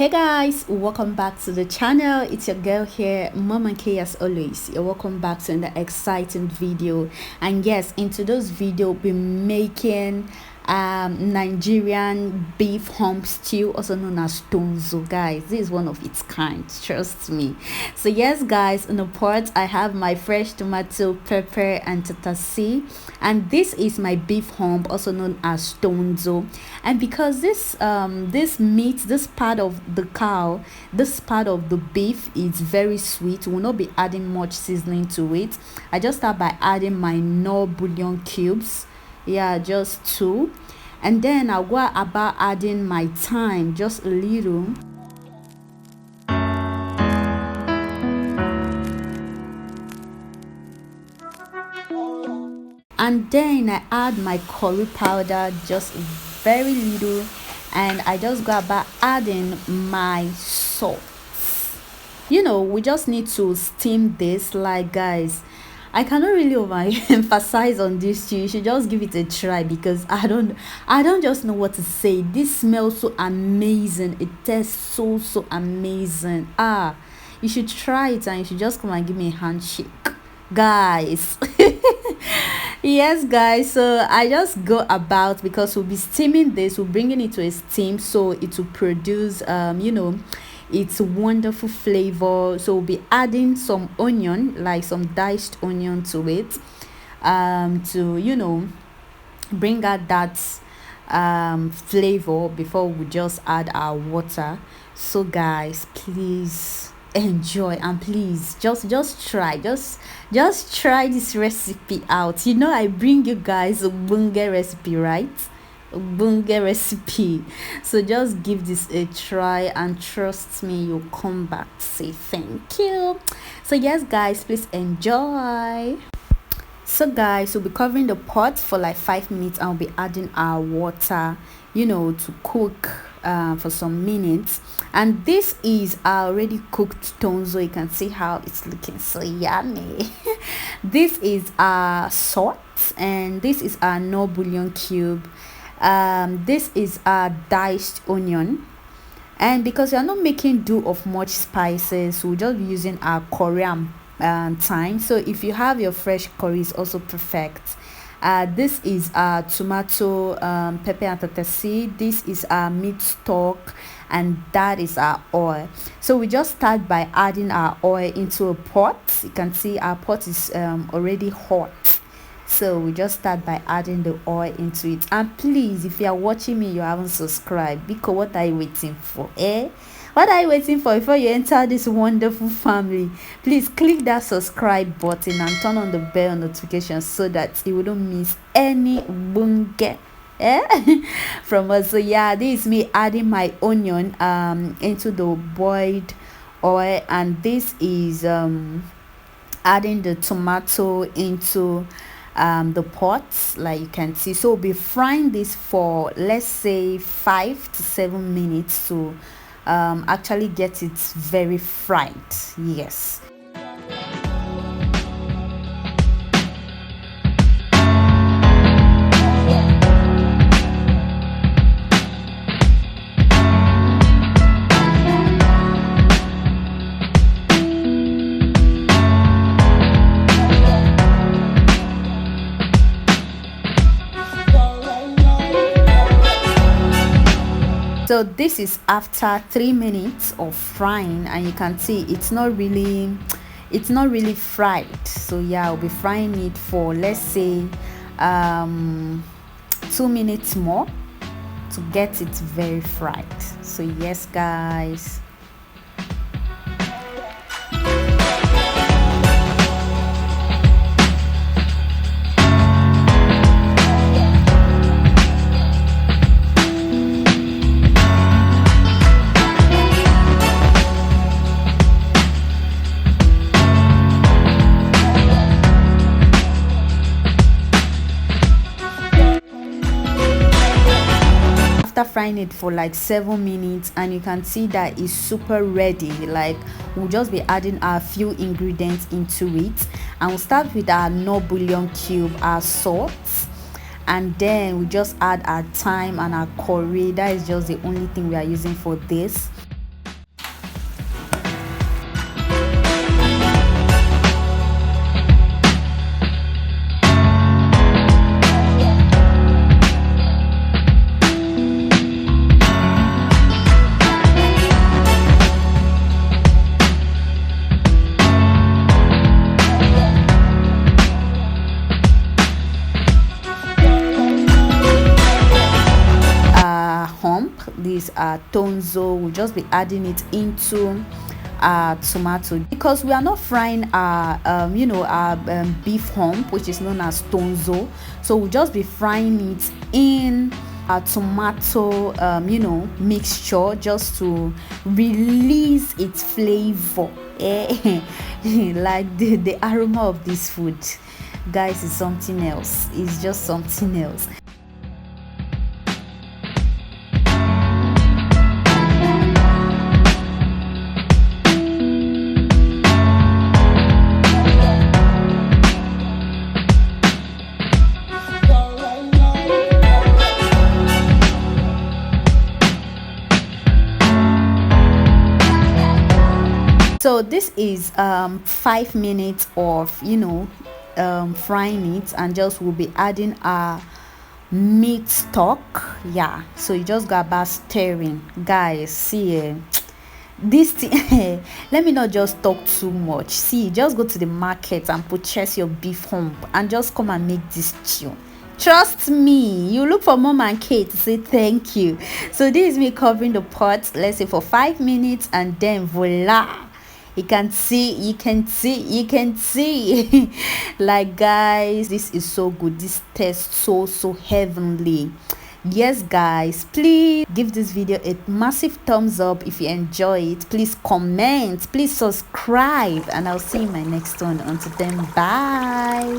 Hey guys, welcome back to the channel. It's your girl here, Mama K, as always. You're welcome back to another exciting video. And yes, in today's video, we'll be making Nigerian beef hump stew, also known as TONZO. Guys, this is one of its kind, trust me. So yes guys, in the pot I have my fresh tomato, pepper and Tatashe, and this is my beef hump, also known as TONZO. And because this meat, this part of the cow, this part of the beef is very sweet, we will not be adding much seasoning to it. I just start by adding my Knorr bouillon cubes, yeah, just two, and then I'll go about adding my thyme, just a little. And then I add my curry powder, just very little, and I just go about adding my salt. You know, we just need to steam this. Like guys, I cannot really emphasize on this too. You should just give it a try, because I don't just know what to say. This smells so amazing, it tastes so amazing. You should try it, and you should just come and give me a handshake, guys. Yes guys, so I just go about, because we'll be steaming this, we're bringing it to a steam, so it will produce it's wonderful flavor. So we'll be adding some onion, like some diced onion to it, to bring out that flavor before we just add our water. So guys, please enjoy, and please just try, just try this recipe out. I bring you guys a ogbonge recipe, right? Ogbonge recipe. So just give this a try, and trust me, you'll come back to say thank you. So yes guys, please enjoy. So guys, we'll be covering the pot for like 5 minutes, and we'll be adding our water, to cook for some minutes. And this is our already cooked TONZO. You can see how it's looking so yummy. This is our salt, and this is our Knorr bouillon cube. This is our diced onion. And because we are not making do of much spices, we'll just be using our Korean thyme. So if you have your fresh curry, it's also perfect. This is our tomato, pepper and Tatashe. This is our meat stock, and that is our oil. So we just start by adding our oil into a pot. You can see our pot is already hot. So we just start by adding the oil into it. And please, if you are watching me, you haven't subscribed, because what are you waiting for, what are you waiting for before you enter this wonderful family? Please click that subscribe button and turn on the bell notification, so that you wouldn't miss any bunge from us. So yeah, this is me adding my onion into the boiled oil, and this is adding the tomato into the pot, like you can see. So we'll be frying this for, let's say, 5 to 7 minutes to actually get it very fried. Yes. So this is after 3 minutes of frying, and you can see it's not really fried. So yeah, I'll be frying it for, let's say, 2 minutes more to get it very fried. So yes guys. Frying it for like 7 minutes, and you can see that it's super ready. Like, we'll just be adding a few ingredients into it, and we'll start with our Knorr bouillon cube, our salt, and then we just add our thyme and our curry. That is just the only thing we are using for this. is tonzo. We'll just be adding it into tomato, because we are not frying our our beef hump, which is known as tonzo. So we'll just be frying it in a tomato mixture, just to release its flavor. Like the aroma of this food, guys, is something else. It's just something else. So this is 5 minutes of frying it, and just will be adding our meat stock. Yeah, so you just go about stirring, guys. See, this thing let me not just talk too much. See, just go to the market and purchase your beef hump and just come and make this stew. Trust me, you look for mom and Kate to say thank you. So this is me covering the pot, let's say for 5 minutes, and then voila, you can see like, guys, this is so good. This tastes so heavenly. Yes, guys, please give this video a massive thumbs up if you enjoy it. Please comment, please subscribe, and I'll see you in my next one. Until then, bye.